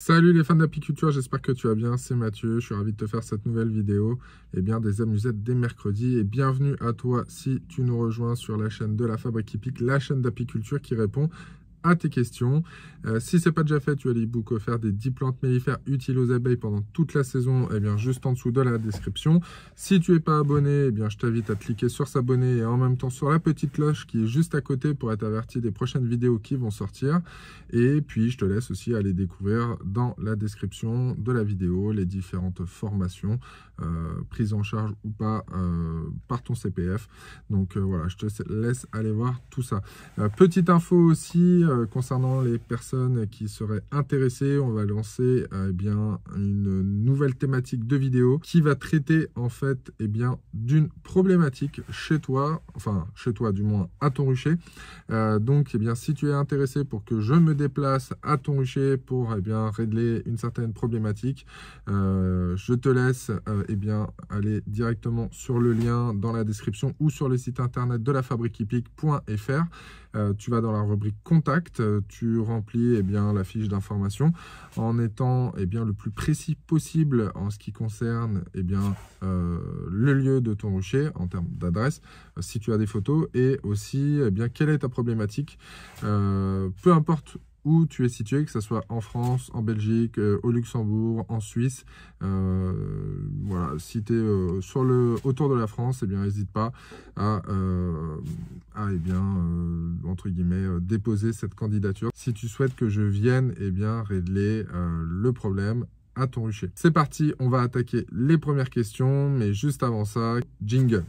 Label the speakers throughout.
Speaker 1: Salut les fans d'apiculture, j'espère que tu vas bien, c'est Mathieu, je suis ravi de te faire cette nouvelle vidéo des amusettes des mercredis et bienvenue à toi si tu nous rejoins sur la chaîne de la Fabrique Hippique, la chaîne d'apiculture qui répond à tes questions. Si ce n'est pas déjà fait, tu as l'e-book offert des 10 plantes mellifères utiles aux abeilles pendant toute la saison, juste en dessous de la description. Si tu n'es pas abonné, je t'invite à cliquer sur s'abonner et en même temps sur la petite cloche qui est juste à côté pour être averti des prochaines vidéos qui vont sortir. Et puis, je te laisse aussi aller découvrir dans la description de la vidéo les différentes formations prises en charge ou pas par ton CPF. Donc voilà, je te laisse aller voir tout ça. Petite info aussi, concernant les personnes qui seraient intéressées, on va lancer une nouvelle thématique de vidéo qui va traiter en fait d'une problématique chez toi, enfin chez toi du moins à ton rucher. Donc si tu es intéressé pour que je me déplace à ton rucher pour régler une certaine problématique, je te laisse aller directement sur le lien dans la description ou sur le site internet de lafabriquehippique.fr. Tu vas dans la rubrique contact, tu remplis la fiche d'information en étant le plus précis possible en ce qui concerne le lieu de ton rucher en termes d'adresse, si tu as des photos, et aussi quelle est ta problématique, peu importe où tu es situé, que ce soit en France, en Belgique, au Luxembourg, en Suisse. Voilà, si tu es autour de la France, n'hésite pas à entre guillemets, déposer cette candidature si tu souhaites que je vienne régler le problème à ton rucher. C'est parti, on va attaquer les premières questions, mais juste avant ça, jingle.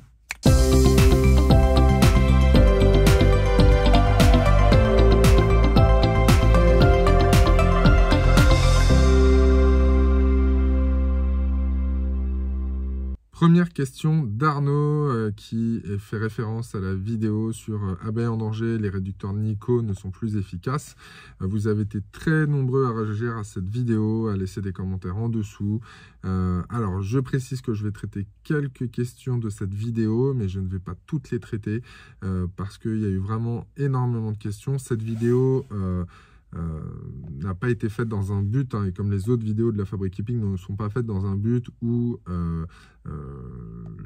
Speaker 1: Première question d'Arnaud qui fait référence à la vidéo sur abeilles en danger, les réducteurs Nico ne sont plus efficaces. Vous avez été très nombreux à réagir à cette vidéo, à laisser des commentaires en dessous. Alors, je précise que je vais traiter quelques questions de cette vidéo, mais je ne vais pas toutes les traiter parce qu'il y a eu vraiment énormément de questions. Cette vidéo n'a pas été faite dans un but, et comme les autres vidéos de la Fabrique Hippique ne sont pas faites dans un but où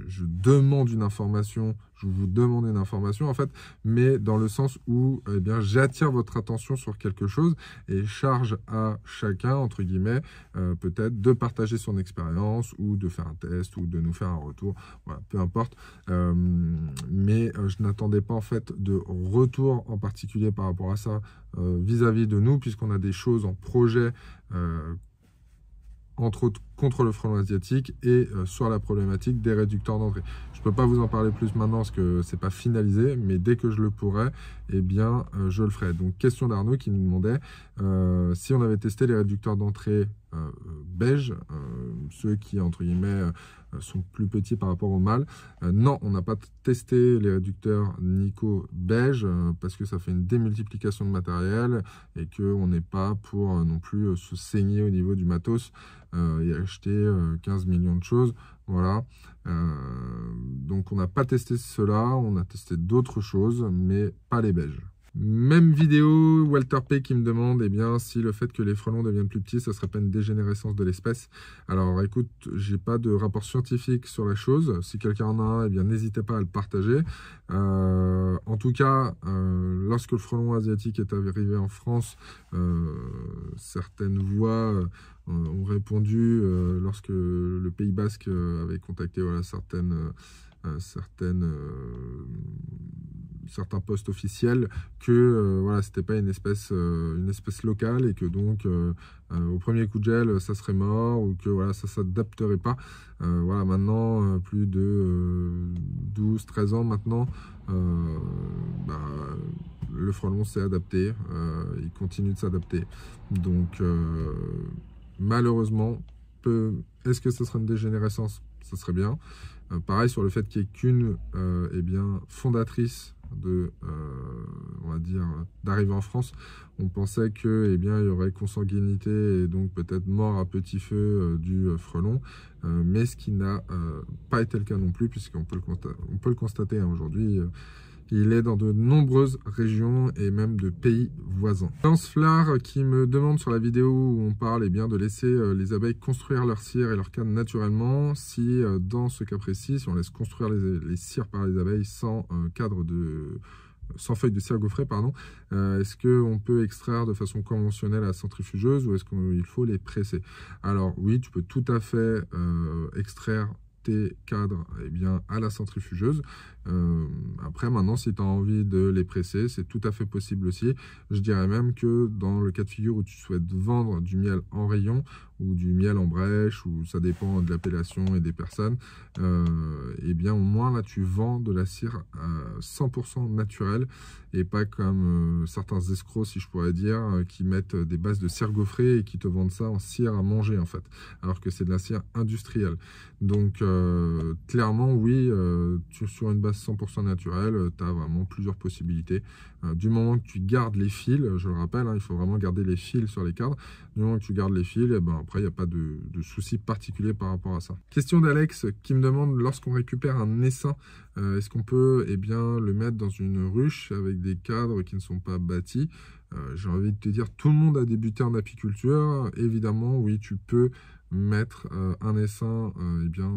Speaker 1: je demande une information, je vous demande une information en fait, mais dans le sens où j'attire votre attention sur quelque chose et charge à chacun, entre guillemets, peut-être de partager son expérience ou de faire un test ou de nous faire un retour, voilà, peu importe. Mais je n'attendais pas en fait de retour en particulier par rapport à ça vis-à-vis de nous, puisqu'on a des choses en projet entre autres contre le frelon asiatique et sur la problématique des réducteurs d'entrée. Je ne peux pas vous en parler plus maintenant parce que ce n'est pas finalisé, mais dès que je le pourrai, je le ferai. Donc, question d'Arnaud qui nous demandait si on avait testé les réducteurs d'entrée beige, ceux qui, entre guillemets, sont plus petits par rapport au mâle. Non, on n'a pas testé les réducteurs Nico beige parce que ça fait une démultiplication de matériel et qu'on n'est pas pour non plus se saigner au niveau du matos et acheter 15 millions de choses. Voilà. Donc on n'a pas testé cela, on a testé d'autres choses, mais pas les beiges. Même vidéo, Walter P qui me demande si le fait que les frelons deviennent plus petits, ça serait pas une dégénérescence de l'espèce. Alors écoute, j'ai pas de rapport scientifique sur la chose. Si quelqu'un en a un, n'hésitez pas à le partager. En tout cas, lorsque le frelon asiatique est arrivé en France, certaines voix ont répondu lorsque le Pays Basque avait contacté certains postes officiels que c'était pas une espèce locale et que donc au premier coup de gel ça serait mort ou que ça s'adapterait pas. Maintenant plus de 12-13 ans maintenant, le frelon s'est adapté, il continue de s'adapter, donc malheureusement, est-ce que ce sera une dégénérescence? Ça serait bien. Pareil sur le fait qu'il n'y ait qu'une fondatrice d'arrivée en France. On pensait que il y aurait consanguinité et donc peut-être mort à petit feu du frelon, mais ce qui n'a pas été le cas non plus, puisqu'on peut le constater aujourd'hui. Il est dans de nombreuses régions et même de pays voisins. Lance Flare qui me demande sur la vidéo où on parle bien, de laisser les abeilles construire leur cire et leur canne naturellement, si dans ce cas précis, si on laisse construire les cires par les abeilles sans sans feuilles de cire gaufrée, est-ce qu'on peut extraire de façon conventionnelle à la centrifugeuse ou est-ce qu'il faut les presser? Alors oui, tu peux tout à fait extraire tes cadres à la centrifugeuse. Après, maintenant, si tu as envie de les presser, c'est tout à fait possible aussi. Je dirais même que dans le cas de figure où tu souhaites vendre du miel en rayon ou du miel en brèche, ou ça dépend de l'appellation et des personnes, au moins là, tu vends de la cire 100% naturelle et pas comme certains escrocs, si je pourrais dire, qui mettent des bases de cire gaufrée et qui te vendent ça en cire à manger, en fait, alors que c'est de la cire industrielle. Donc, clairement, oui, sur une base 100% naturelle, tu as vraiment plusieurs possibilités. Du moment que tu gardes les fils, je le rappelle, il faut vraiment garder les fils sur les cadres. Du moment que tu gardes les fils, après, il n'y a pas de souci particulier par rapport à ça. Question d'Alex qui me demande, lorsqu'on récupère un essaim, est-ce qu'on peut le mettre dans une ruche avec des cadres qui ne sont pas bâtis? J'ai envie de te dire, tout le monde a débuté en apiculture. Évidemment, oui, tu peux mettre un essaim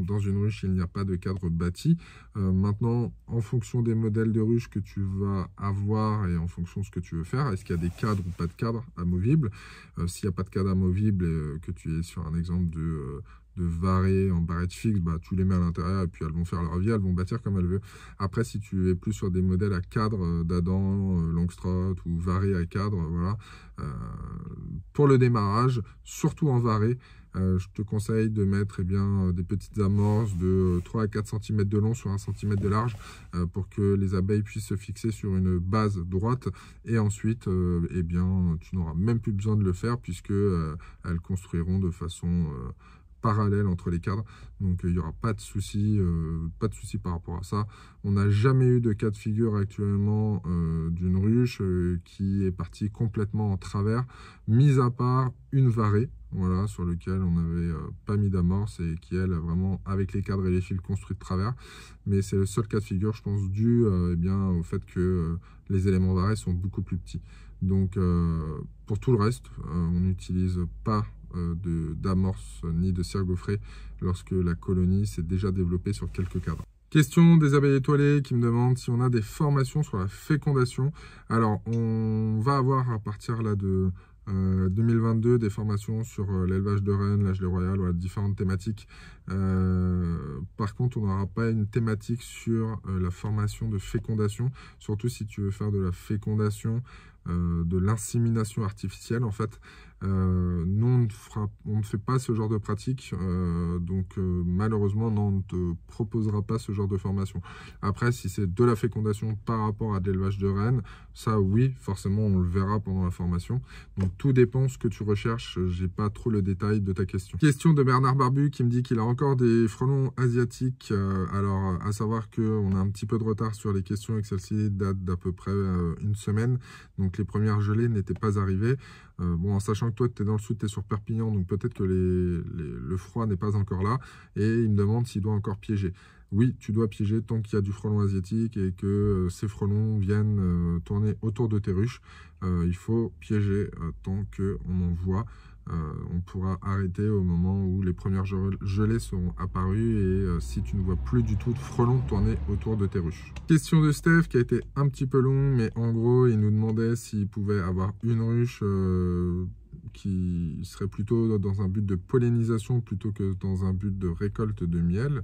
Speaker 1: dans une ruche, il n'y a pas de cadre bâti. Maintenant, en fonction des modèles de ruche que tu vas avoir et en fonction de ce que tu veux faire, est-ce qu'il y a des cadres ou pas de cadres amovibles? S'il n'y a pas de cadre amovible et que tu es sur un exemple de varées en barrette fixe, tu les mets à l'intérieur et puis elles vont faire leur vie, elles vont bâtir comme elles veulent. Après, si tu es plus sur des modèles à cadre d'Adam, Langstroth ou varées à cadre, voilà, pour le démarrage, surtout en varée, je te conseille de mettre des petites amorces de 3 à 4 cm de long sur 1 cm de large pour que les abeilles puissent se fixer sur une base droite. Et ensuite, tu n'auras même plus besoin de le faire puisque elles construiront de façon parallèle entre les cadres. Donc, il n'y aura pas de souci par rapport à ça. On n'a jamais eu de cas de figure actuellement d'une ruche qui est partie complètement en travers, mis à part une varée, voilà, sur lequel on n'avait pas mis d'amorce et qui, elle, vraiment, avec les cadres et les fils construits de travers. Mais c'est le seul cas de figure, je pense, dû au fait que les éléments varés sont beaucoup plus petits. Donc, pour tout le reste, on n'utilise pas d'amorce ni de cire gaufrée lorsque la colonie s'est déjà développée sur quelques cadres. Question des abeilles étoilées qui me demande si on a des formations sur la fécondation. Alors, on va avoir à partir là de 2022 des formations sur l'élevage de rennes, la gelée royale, voilà, différentes thématiques. Par contre, on n'aura pas une thématique sur la formation de fécondation, surtout si tu veux faire de la fécondation, de l'insémination artificielle en fait. Nous, on ne fait pas ce genre de pratique, donc malheureusement, non, on ne te proposera pas ce genre de formation. Après, si c'est de la fécondation par rapport à de l'élevage de rennes, ça oui, forcément, on le verra pendant la formation. Donc tout dépend ce que tu recherches, j'ai pas trop le détail de ta question. Question de Bernard Barbu qui me dit qu'il a encore des frelons asiatiques. Alors, à savoir qu'on a un petit peu de retard sur les questions et que celle-ci date d'à peu près une semaine. Donc les premières gelées n'étaient pas arrivées. Bon, en sachant que toi, tu es dans le sud, tu es sur Perpignan, donc peut-être que le froid n'est pas encore là. Et il me demande s'il doit encore piéger. Oui, tu dois piéger tant qu'il y a du frelon asiatique et que ces frelons viennent tourner autour de tes ruches. Il faut piéger tant qu'on en voit. On pourra arrêter au moment où les premières gelées seront apparues et si tu ne vois plus du tout de frelons tourner autour de tes ruches. Question de Steph qui a été un petit peu long, mais en gros, il nous demandait s'il pouvait avoir une ruche qui serait plutôt dans un but de pollinisation plutôt que dans un but de récolte de miel.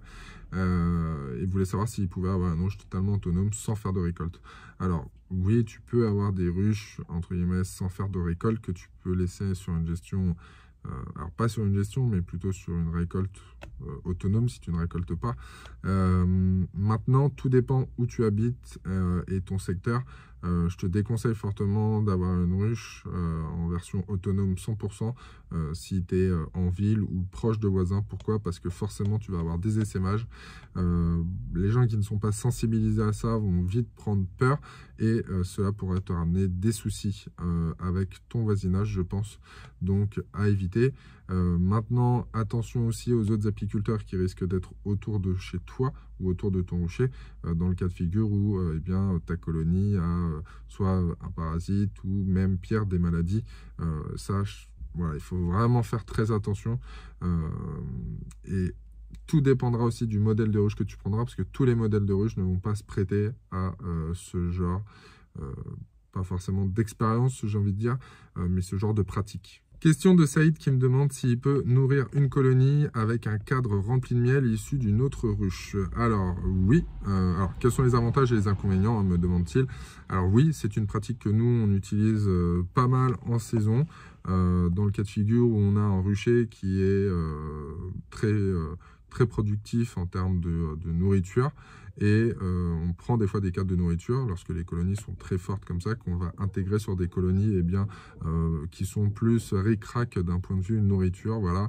Speaker 1: Il voulait savoir s'il pouvait avoir une ruche totalement autonome sans faire de récolte. Alors oui, tu peux avoir des ruches entre guillemets sans faire de récolte que tu peux laisser sur une gestion, alors pas sur une gestion mais plutôt sur une récolte autonome si tu ne récoltes pas. Maintenant tout dépend où tu habites et ton secteur. je te déconseille fortement d'avoir une ruche en version autonome 100% si tu es en ville ou proche de voisins. Pourquoi? Parce que forcément, tu vas avoir des essaimages. Les gens qui ne sont pas sensibilisés à ça vont vite prendre peur et cela pourrait te ramener des soucis avec ton voisinage, je pense. Donc, à éviter. Maintenant, attention aussi aux autres apiculteurs qui risquent d'être autour de chez toi ou autour de ton rucher, dans le cas de figure où eh bien, ta colonie a soit un parasite ou même pire des maladies. Voilà, il faut vraiment faire très attention et tout dépendra aussi du modèle de ruche que tu prendras, parce que tous les modèles de ruche ne vont pas se prêter à ce genre, pas forcément d'expérience, j'ai envie de dire, mais ce genre de pratique. Question de Saïd qui me demande s'il peut nourrir une colonie avec un cadre rempli de miel issu d'une autre ruche. Alors oui, alors quels sont les avantages et les inconvénients, hein, me demande-t-il. Alors oui, c'est une pratique que nous on utilise pas mal en saison, dans le cas de figure où on a un rucher qui est très productif en termes de nourriture. Et on prend des fois des cadres de nourriture lorsque les colonies sont très fortes comme ça, qu'on va intégrer sur des colonies eh bien, qui sont plus ric-rac d'un point de vue nourriture. Voilà.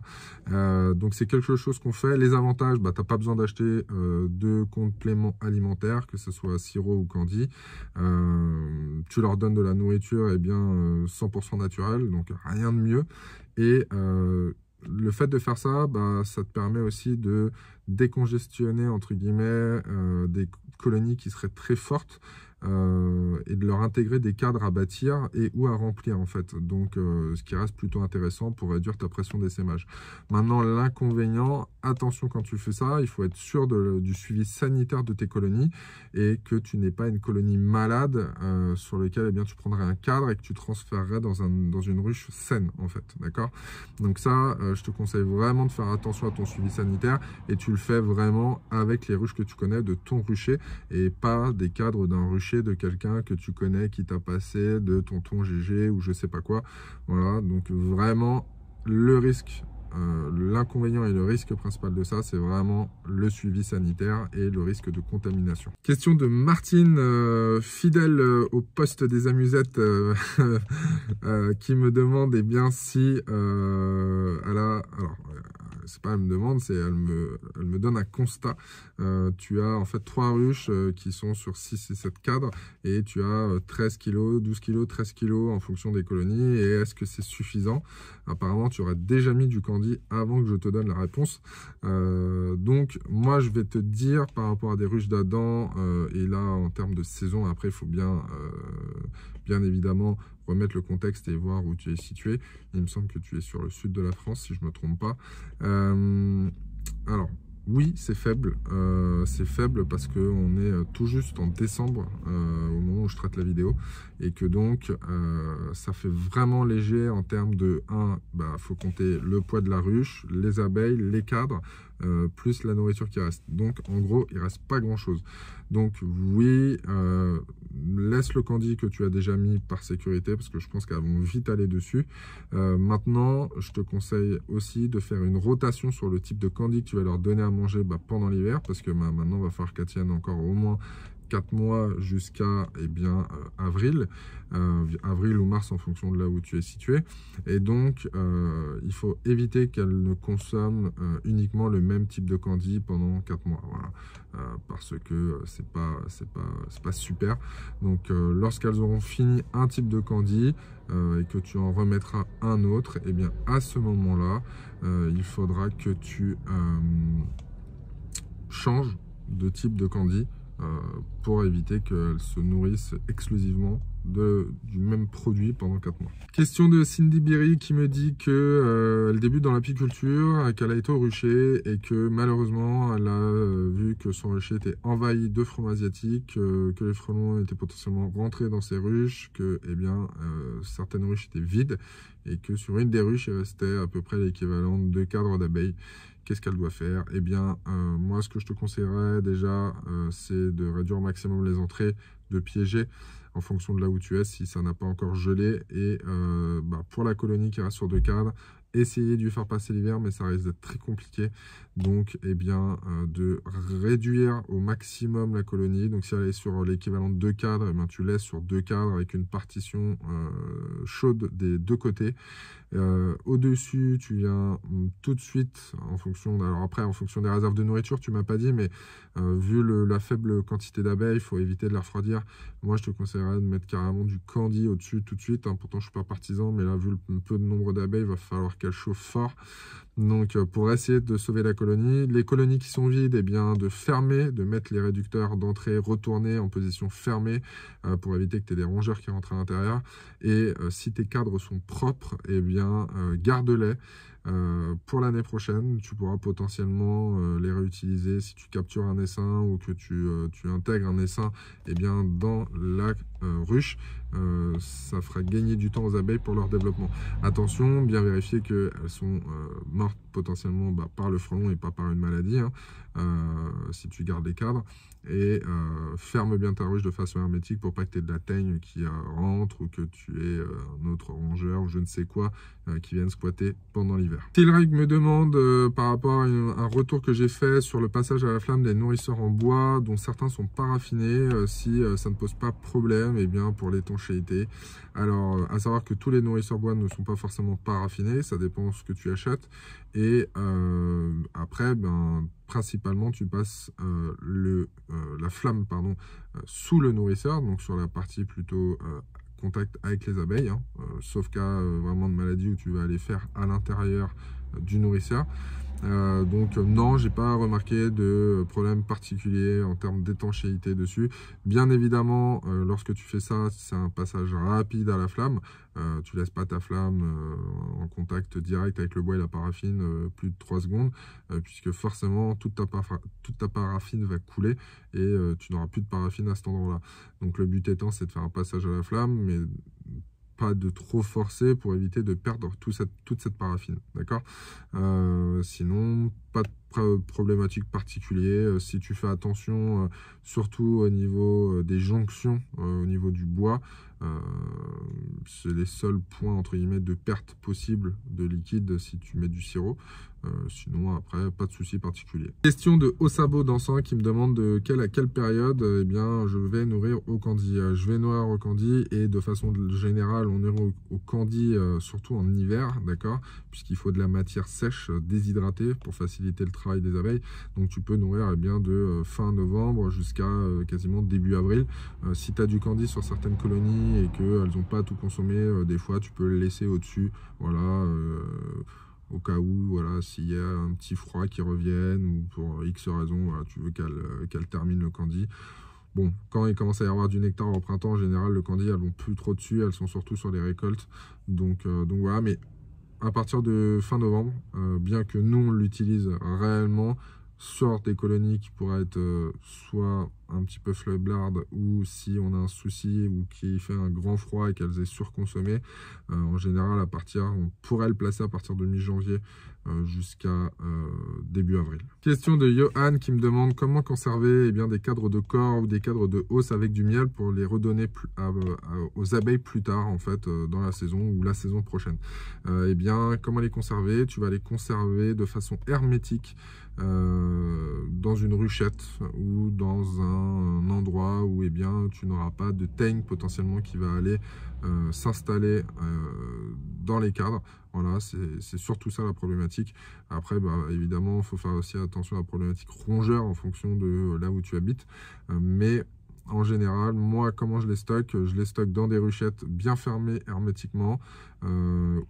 Speaker 1: Donc c'est quelque chose qu'on fait. Les avantages, bah, tu n'as pas besoin d'acheter de compléments alimentaires, que ce soit sirop ou candy. Tu leur donnes de la nourriture eh bien, 100% naturelle, donc rien de mieux. Et le fait de faire ça, bah, ça te permet aussi de décongestionner, entre guillemets, des colonies qui seraient très fortes et de leur intégrer des cadres à bâtir et ou à remplir, en fait. Donc, ce qui reste plutôt intéressant pour réduire ta pression d'essaimage. Maintenant, l'inconvénient, attention quand tu fais ça, il faut être sûr du suivi sanitaire de tes colonies et que tu n'aies pas une colonie malade sur laquelle eh bien, tu prendrais un cadre et que tu transférerais dans une ruche saine, en fait. D'accord? Donc ça, je te conseille vraiment de faire attention à ton suivi sanitaire et tu le fais vraiment avec les ruches que tu connais de ton rucher et pas des cadres d'un rucher de quelqu'un que tu connais qui t'a passé, de tonton GG ou je sais pas quoi. Voilà, donc vraiment le risque, l'inconvénient et le risque principal de ça, c'est vraiment le suivi sanitaire et le risque de contamination. Question de Martine, fidèle au poste des amusettes, qui me demande eh bien si elle a... Alors, c'est pas elle me demande, c'est elle me donne un constat. Tu as en fait 3 ruches qui sont sur 6 et 7 cadres et tu as 13 kg, 12 kg, 13 kg en fonction des colonies. Et est-ce que c'est suffisant? Apparemment, tu aurais déjà mis du candy avant que je te donne la réponse. Donc, moi, je vais te dire par rapport à des ruches d'Adam, et là, en termes de saison, après, il faut bien évidemment remettre le contexte et voir où tu es situé. Il me semble que tu es sur le sud de la France, si je ne me trompe pas. Alors, oui, c'est faible. C'est faible parce qu'on est tout juste en décembre, au moment où je traite la vidéo. Et que donc, ça fait vraiment léger en termes de 1, bah, faut compter le poids de la ruche, les abeilles, les cadres, plus la nourriture qui reste. Donc, en gros, il ne reste pas grand-chose. Donc, oui, laisse le candy que tu as déjà mis par sécurité, parce que je pense qu'elles vont vite aller dessus. Maintenant, je te conseille aussi de faire une rotation sur le type de candy que tu vas leur donner à manger pendant l'hiver, parce que maintenant, il va falloir qu'elles tiennent encore au moins 4 mois jusqu'à avril, avril ou mars en fonction de là où tu es situé. Et donc, il faut éviter qu'elles ne consomment uniquement le même type de candy pendant 4 mois. Voilà. Parce que c'est pas super. Donc, lorsqu'elles auront fini un type de candy et que tu en remettras un autre, et bien à ce moment-là, il faudra que tu changes de type de candy pour éviter qu'elles se nourrissent exclusivement du même produit pendant 4 mois. Question de Cindy Berry qui me dit que elle débute dans l'apiculture, qu'elle a été au rucher et que malheureusement elle a vu que son rucher était envahi de frelons asiatiques, que les frelons étaient potentiellement rentrés dans ses ruches, que certaines ruches étaient vides et que sur une des ruches il restait à peu près l'équivalent de 2 cadres d'abeilles. Qu'est-ce qu'elle doit faire? Eh bien, moi, ce que je te conseillerais déjà, c'est de réduire au maximum les entrées, de piéger en fonction de là où tu es, si ça n'a pas encore gelé. Et pour la colonie qui reste sur 2 cadres, essayer de lui faire passer l'hiver, mais ça risque d'être très compliqué. Donc, eh bien, de réduire au maximum la colonie. Donc, si elle est sur l'équivalent de 2 cadres, eh bien, tu laisses sur 2 cadres avec une partition chaude des 2 côtés. Au-dessus, tu viens tout de suite, en fonction des réserves de nourriture, tu m'as pas dit, mais vu la faible quantité d'abeilles, il faut éviter de la refroidir. Moi, je te conseillerais de mettre carrément du candy au-dessus tout de suite. Hein. Pourtant, je suis pas partisan, mais là, vu le peu de nombre d'abeilles, il va falloir qu'elle chauffe fort. Donc, pour essayer de sauver la colonie, les colonies qui sont vides, eh bien, de fermer, de mettre les réducteurs d'entrée retournés en position fermée pour éviter que tu aies des rongeurs qui rentrent à l'intérieur. Et si tes cadres sont propres, eh bien, garde-les. Pour l'année prochaine, tu pourras potentiellement les réutiliser si tu captures un essaim ou que tu intègres un essaim eh bien, dans la ruche. Ça fera gagner du temps aux abeilles pour leur développement. Attention, bien vérifier qu'elles sont mortes potentiellement par le frelon et pas par une maladie, hein, si tu gardes les cadres. Et ferme bien ta ruche de façon hermétique pour pas que tu aies de la teigne qui rentre ou que tu aies un autre rongeur ou je ne sais quoi qui vienne squatter pendant l'hiver. Tilreg me demande par rapport à un retour que j'ai fait sur le passage à la flamme des nourrisseurs en bois dont certains sont paraffinés, si ça ne pose pas problème eh bien, pour l'étanchéité. Alors à savoir que tous les nourrisseurs bois ne sont pas forcément paraffinés, ça dépend de ce que tu achètes. Et après, principalement, tu passes la flamme sous le nourrisseur, donc sur la partie plutôt contact avec les abeilles, hein, sauf cas vraiment de maladie où tu vas aller faire à l'intérieur du nourrisseur. Donc non, j'ai pas remarqué de problème particulier en termes d'étanchéité dessus. Bien évidemment, lorsque tu fais ça, c'est un passage rapide à la flamme. Tu laisses pas ta flamme en contact direct avec le bois et la paraffine plus de 3 secondes, puisque forcément toute ta paraffine va couler et tu n'auras plus de paraffine à cet endroit-là. Donc le but étant, c'est de faire un passage à la flamme, mais pas de trop forcer pour éviter de perdre toute cette paraffine, d'accord. Sinon, pas de problématique particulière. Si tu fais attention, surtout au niveau des jonctions, au niveau du bois, c'est les seuls points entre guillemets de perte possible de liquide si tu mets du sirop. Sinon après pas de souci particulier. Question de Osabo Dansant qui me demande à quelle période eh bien je vais nourrir au candy. Je vais nourrir au candy et de façon générale on nourrit au candy surtout en hiver, d'accord, puisqu'il faut de la matière sèche déshydratée pour faciliter le travail des abeilles. Donc tu peux nourrir eh bien de fin novembre jusqu'à quasiment début avril. Si tu as du candy sur certaines colonies et qu'elles n'ont pas tout consommé, des fois tu peux le laisser au-dessus, voilà, au cas où, voilà, s'il y a un petit froid qui revienne ou pour X raison, voilà, tu veux qu'elle termine le candy. Bon, quand il commence à y avoir du nectar au printemps, en général, le candy, elles vont plus trop dessus, elles sont surtout sur les récoltes. Donc voilà, mais à partir de fin novembre, bien que nous, on l'utilise réellement sur des colonies qui pourraient être soit un petit peu fleurblardes ou si on a un souci ou qui fait un grand froid et qu'elles aient surconsommé, en général, on pourrait le placer à partir de mi-janvier jusqu'à début avril. Question de Johan qui me demande comment conserver des cadres de corps ou des cadres de hausse avec du miel pour les redonner aux abeilles plus tard en fait dans la saison ou la saison prochaine. Comment les conserver? Tu vas les conserver de façon hermétique dans une ruchette ou dans un endroit où tu n'auras pas de teigne potentiellement qui va aller s'installer dans les cadres. Voilà, c'est surtout ça la problématique. Après, évidemment, il faut faire aussi attention à la problématique rongeur en fonction de là où tu habites. Mais en général, moi, comment je les stocke? Je les stocke dans des ruchettes bien fermées hermétiquement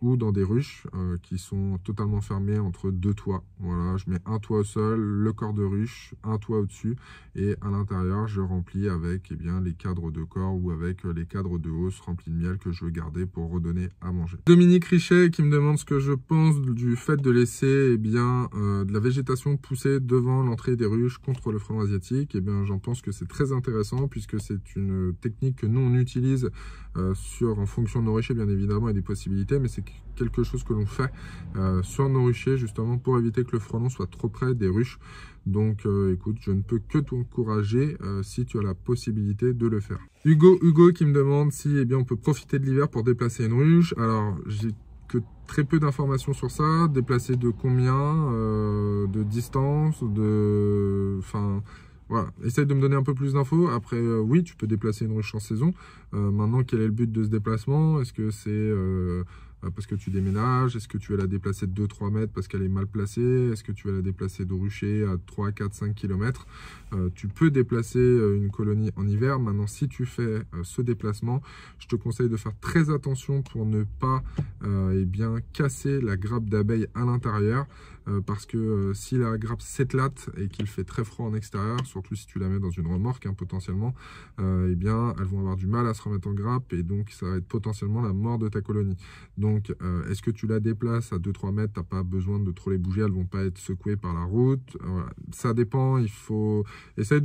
Speaker 1: ou dans des ruches qui sont totalement fermées entre 2 toits. Voilà, je mets un toit au sol, le corps de ruche, un toit au-dessus et à l'intérieur, je remplis avec les cadres de corps ou avec les cadres de hausse remplis de miel que je veux garder pour redonner à manger. Dominique Richet qui me demande ce que je pense du fait de laisser de la végétation pousser devant l'entrée des ruches contre le frelon asiatique. J'en pense que c'est très intéressant puisque c'est une technique que nous on utilise en fonction de nos ruchers bien évidemment et des possibilités, mais c'est quelque chose que l'on fait sur nos ruchers justement pour éviter que le frelon soit trop près des ruches. Donc écoute, je ne peux que t'encourager si tu as la possibilité de le faire. Hugo qui me demande si on peut profiter de l'hiver pour déplacer une ruche. Alors que très peu d'informations sur ça. Déplacer de combien, de distance, enfin, voilà. Essaye de me donner un peu plus d'infos. Après, oui, tu peux déplacer une ruche en saison. Maintenant, quel est le but de ce déplacement? Est-ce que c'est parce que tu déménages? Est-ce que tu vas la déplacer de 2-3 mètres parce qu'elle est mal placée? Est-ce que tu vas la déplacer de rucher à 3, 4, 5 km? Tu peux déplacer une colonie en hiver. Maintenant, si tu fais ce déplacement, je te conseille de faire très attention pour ne pas eh bien, casser la grappe d'abeilles à l'intérieur. Parce que si la grappe s'éclate et qu'il fait très froid en extérieur, surtout si tu la mets dans une remorque potentiellement, eh bien, elles vont avoir du mal à se remettre en grappe et donc ça va être potentiellement la mort de ta colonie. Donc, est-ce que tu la déplaces à 2-3 mètres? Tu n'as pas besoin de trop les bouger, elles ne vont pas être secouées par la route. Voilà. Ça dépend, il faut essayer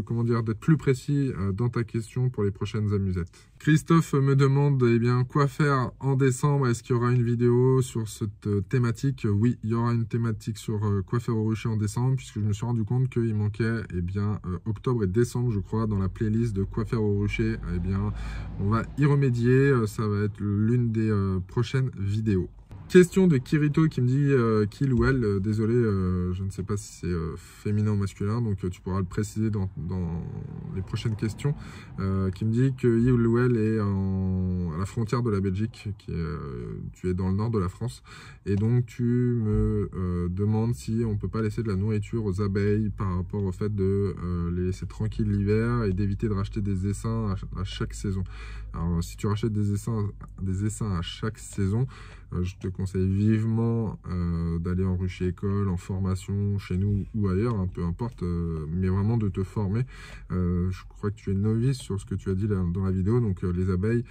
Speaker 1: comment dire, d'être plus précis dans ta question pour les prochaines amusettes. Christophe me demande eh bien, quoi faire en décembre. Est-ce qu'il y aura une vidéo sur cette thématique? Oui, il y aura une thématique sur quoi faire au rucher en décembre, puisque je me suis rendu compte qu'il manquait eh bien, octobre et décembre, je crois, dans la playlist de quoi faire au rucher. Eh bien, on va y remédier. Ça va être l'une des prochaines vidéos. Question de Kirito qui me dit qu'il ou elle, désolé, je ne sais pas si c'est féminin ou masculin, donc tu pourras le préciser dans les prochaines questions, qui me dit que il ou elle est à la frontière de la Belgique, tu es dans le nord de la France, et donc tu me demandes si on ne peut pas laisser de la nourriture aux abeilles par rapport au fait de les laisser tranquilles l'hiver et d'éviter de racheter des essaims à chaque saison. Alors si tu rachètes des essaims à chaque saison, je te conseille vivement d'aller en rucher école, en formation, chez nous ou ailleurs, peu importe, mais vraiment de te former. Je crois que tu es novice sur ce que tu as dit dans la vidéo, donc les abeilles,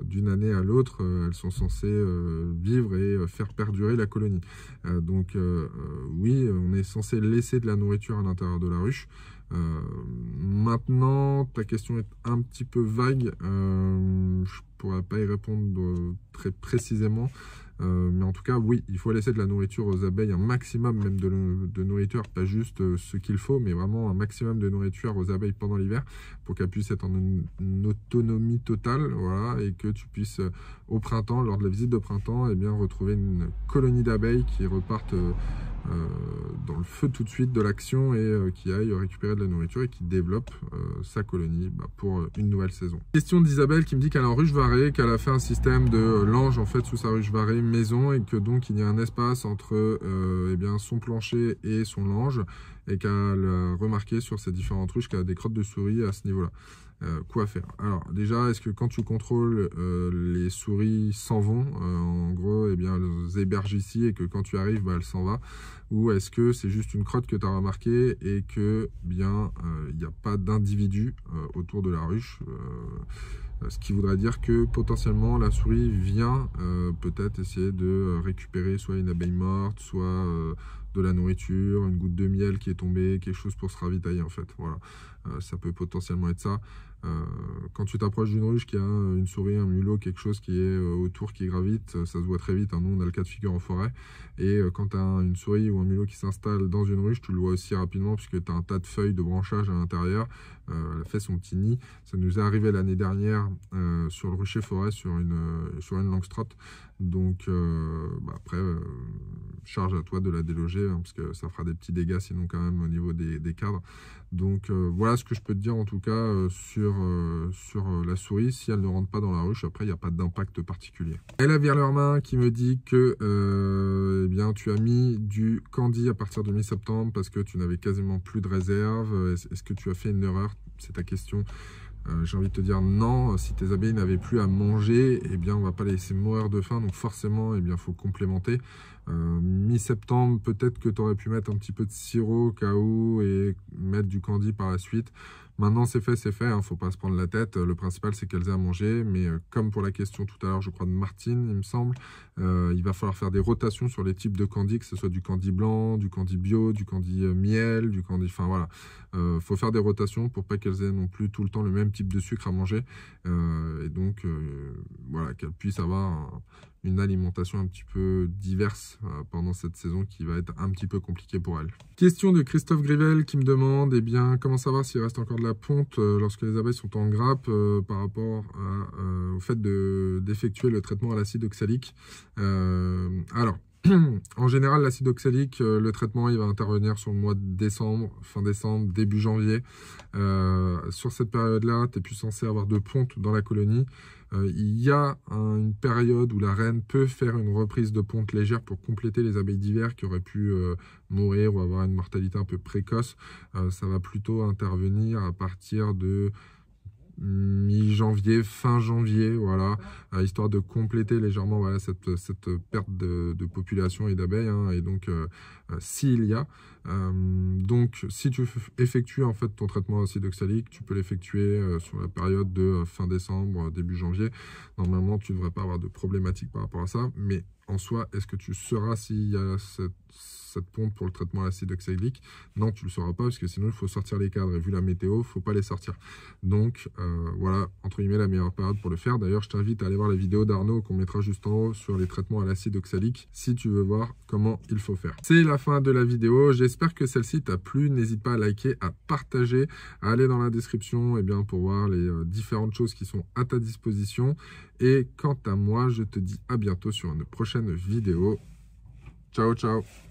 Speaker 1: d'une année à l'autre, elles sont censées vivre et faire perdurer la colonie. Donc oui, on est censé laisser de la nourriture à l'intérieur de la ruche. Maintenant, ta question est un petit peu vague, je pourrais pas y répondre très précisément, mais en tout cas oui, il faut laisser de la nourriture aux abeilles, un maximum même de nourriture, pas juste ce qu'il faut, mais vraiment un maximum de nourriture aux abeilles pendant l'hiver pour qu'elles puissent être en une autonomie totale, voilà, et que tu puisses au printemps, lors de la visite de printemps, eh bien, retrouver une colonie d'abeilles qui repartent dans le feu tout de suite de l'action et qui aille récupérer de la nourriture et qui développe sa colonie pour une nouvelle saison. Question d'Isabelle qui me dit qu'elle est en ruche varée, qu'elle a fait un système de lange en fait sous sa ruche varée maison et que donc il y a un espace entre eh bien, son plancher et son lange et qu'elle a remarqué sur ses différentes ruches qu'elle a des crottes de souris à ce niveau-là. Quoi faire? Alors déjà, est-ce que quand tu contrôles les souris s'en vont, en gros, eh bien, elles hébergent ici et que quand tu arrives, elles s'en vont, ou est-ce que c'est juste une crotte que tu as remarqué et que bien il n'y a pas d'individu autour de la ruche, ce qui voudrait dire que potentiellement la souris vient peut-être essayer de récupérer soit une abeille morte, soit de la nourriture, une goutte de miel qui est tombée, quelque chose pour se ravitailler en fait. Voilà, ça peut potentiellement être ça. Quand tu t'approches d'une ruche qui a une souris, un mulot, quelque chose qui est autour, qui gravite, ça se voit très vite. Nous, on a le cas de figure en forêt. Et quand tu as une souris ou un mulot qui s'installe dans une ruche, tu le vois aussi rapidement puisque tu as un tas de feuilles de branchage à l'intérieur. Elle a fait son petit nid. Ça nous est arrivé l'année dernière sur le rucher forêt, sur une Langstroth. Donc après, charge à toi de la déloger parce que ça fera des petits dégâts sinon quand même au niveau des cadres. Donc voilà ce que je peux te dire en tout cas sur la souris. Si elle ne rentre pas dans la ruche, après il n'y a pas d'impact particulier. Elle a Virlermain qui me dit que eh bien, tu as mis du candy à partir de mi-septembre parce que tu n'avais quasiment plus de réserve. Est-ce que tu as fait une erreur? C'est ta question. J'ai envie de te dire non, si tes abeilles n'avaient plus à manger, eh bien on va pas les laisser mourir de faim, donc forcément eh bien faut complémenter. Mi-septembre, peut-être que tu aurais pu mettre un petit peu de sirop au cas où et mettre du candy par la suite. Maintenant c'est fait, faut pas se prendre la tête. Le principal c'est qu'elles aient à manger, mais comme pour la question tout à l'heure, je crois de Martine, il me semble, il va falloir faire des rotations sur les types de candy, que ce soit du candy blanc, du candy bio, du candy miel, du candy, enfin voilà. Faut faire des rotations pour pas qu'elles aient non plus tout le temps le même type de sucre à manger et donc voilà, qu'elles puissent avoir une alimentation un petit peu diverse pendant cette saison qui va être un petit peu compliquée pour elle. Question de Christophe Grivel qui me demande comment savoir s'il reste encore de la ponte lorsque les abeilles sont en grappe par rapport au fait d'effectuer le traitement à l'acide oxalique. Alors, en général, l'acide oxalique, le traitement, il va intervenir sur le mois de décembre, fin décembre, début janvier. Sur cette période-là, tu n'es plus censé avoir de ponte dans la colonie. Il y a une période où la reine peut faire une reprise de ponte légère pour compléter les abeilles d'hiver qui auraient pu mourir ou avoir une mortalité un peu précoce. Ça va plutôt intervenir à partir de mi-janvier, fin janvier, voilà, histoire de compléter légèrement voilà, cette perte de population et d'abeilles, hein, et donc s'il y a. Donc si tu effectues en fait ton traitement acide oxalique, tu peux l'effectuer sur la période de fin décembre, début janvier. Normalement, tu ne devrais pas avoir de problématique par rapport à ça, mais en soi, est-ce que tu sauras s'il y a cette pompe pour le traitement à l'acide oxalique? Non, tu ne le sauras pas, parce que sinon, il faut sortir les cadres. Et vu la météo, il ne faut pas les sortir. Donc, voilà, entre guillemets, la meilleure période pour le faire. D'ailleurs, je t'invite à aller voir la vidéo d'Arnaud qu'on mettra juste en haut sur les traitements à l'acide oxalique, si tu veux voir comment il faut faire. C'est la fin de la vidéo. J'espère que celle-ci t'a plu. N'hésite pas à liker, à partager, à aller dans la description pour voir les différentes choses qui sont à ta disposition. Et quant à moi, je te dis à bientôt sur une prochaine vidéo. Ciao, ciao!